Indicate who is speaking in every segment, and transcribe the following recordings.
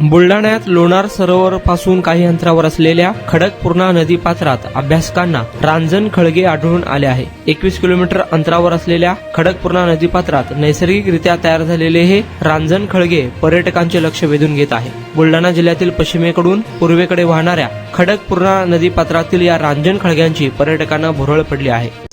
Speaker 1: बुलढाण्यात लोणार सरोवर पासून काही अंतरावर असलेल्या खडकपूर्णा नदी पात्रात अभ्यासकांना रांजण खळगे आढळून आले आहे. 21 किलोमीटर अंतरावर असलेल्या खडकपूर्णा नदी पात्रात नैसर्गिकरित्या तयार झालेले हे रांजण खळगे पर्यटकांचे लक्ष वेधून घेत आहे. बुलढाणा जिल्ह्यातील पश्चिमेकडून पूर्वेकडे वाहणाऱ्या खडकपूर्णा नदी पात्रातील या रांजण खळग्यांची पर्यटकांना भुरळ पडली आहे.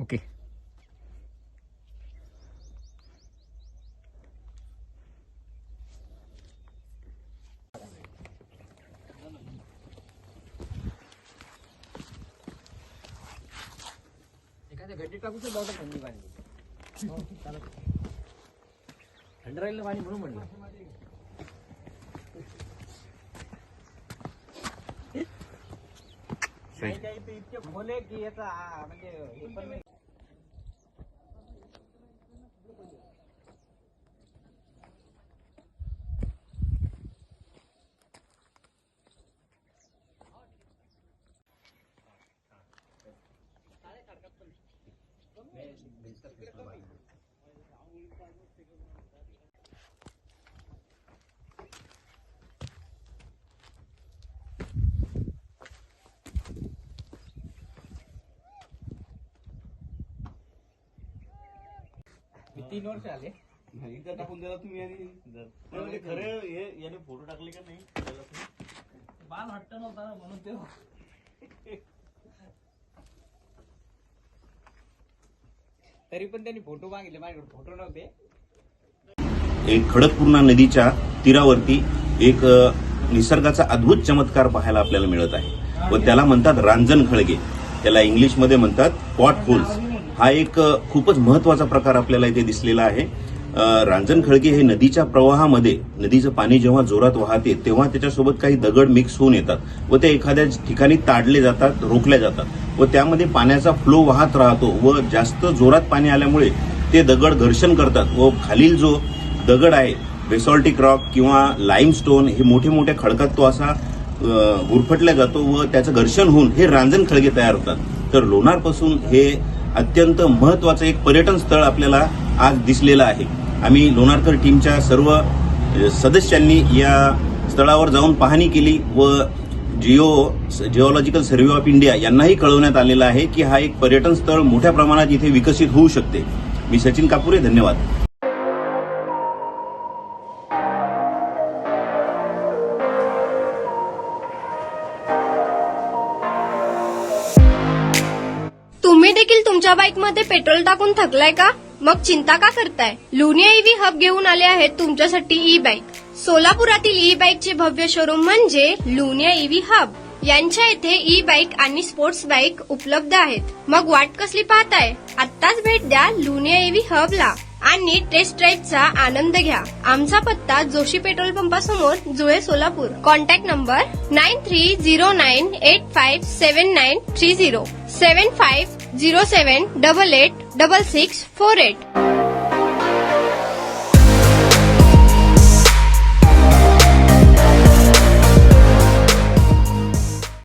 Speaker 2: ओके.
Speaker 3: एखाद्या गड्डी टाकू तर बॉटल थंडी पाणी थंड राहिलं पाणी म्हणून म्हणलं. इतके खोले की याचा म्हणजे हे पण नाही. मी 3 वर्ष आले
Speaker 4: एकदा टाकून दिला तुम्ही आणि खरं हे याने फोटो टाकले का नाही
Speaker 3: बाल हट्ट नव्हता ना म्हणून ते तरी पण त्यांनी फोटो मागितले माझ्याकडे फोटो नव्हते.
Speaker 4: एक खडकपूर्णा नदीच्या तीरावरती एक निसर्गाचा अद्भुत चमत्कार पाहायला आपल्याला मिळत आहे व त्याला म्हणतात रांजण खळगे. त्याला इंग्लिशमध्ये म्हणतात पॉट होल्स. हा एक खूपच महत्वाचा प्रकार आपल्याला इथे दिसलेला आहे. रांजण खळगे हे नदीच्या प्रवाहामध्ये नदीचं पाणी जेव्हा जोरात वाहते तेव्हा त्याच्यासोबत काही दगड मिक्स होऊन येतात व ते एखाद्या ठिकाणी ताडले जातात, रोखल्या जातात व त्यामध्ये पाण्याचा फ्लो वाहत राहतो व जास्त जोरात पाणी आल्यामुळे ते दगड घर्षण करतात व खालील जो दगड आहे बेसॉल्टिक रॉक किंवा लाईमस्टोन हे मोठे मोठे खडकात तो असा गुरफटला जातो व त्याचं घर्षण होऊन हे रांजण खळगे तयार होतात. तर लोणारपासून हे अत्यंत महत्वाचं एक पर्यटन स्थळ आपल्याला आज दिसलेलं आहे. आम्ही लोणारकर टीमच्या सर्व सदस्यांनी या स्थळावर जाऊन पाहणी केली व जिओलॉजिकल सर्व्हे ऑफ इंडिया यांनाही कळवण्यात आलेलं आहे की हा एक पर्यटन स्थळ मोठ्या प्रमाणात इथे विकसित होऊ शकते. मी सचिन कापुरे, धन्यवाद.
Speaker 5: तुम्ही देखील तुमच्या बाईकमध्ये पेट्रोल टाकून थकलाय का? मग चिंता का करताय? लुनिया ईव्ही हब घेऊन आले आहेत तुमच्यासाठी ई बाईक. सोलापुरातील ई बाईकचे भव्य शोरूम म्हणजे लुनिया ईव्ही हब. यांच्या इथे ई बाईक आणि स्पोर्ट्स बाईक उपलब्ध आहेत. मग वाट कसली पाहताय? आत्ताच भेट द्या लुनिया ईव्ही हबला आणि टेस्ट ड्राईव्हचा आनंद घ्या. आमचा पत्ता जोशी पेट्रोल पंपासमोर, जुळे, सोलापूर. Contact number 9309857930 7507886648.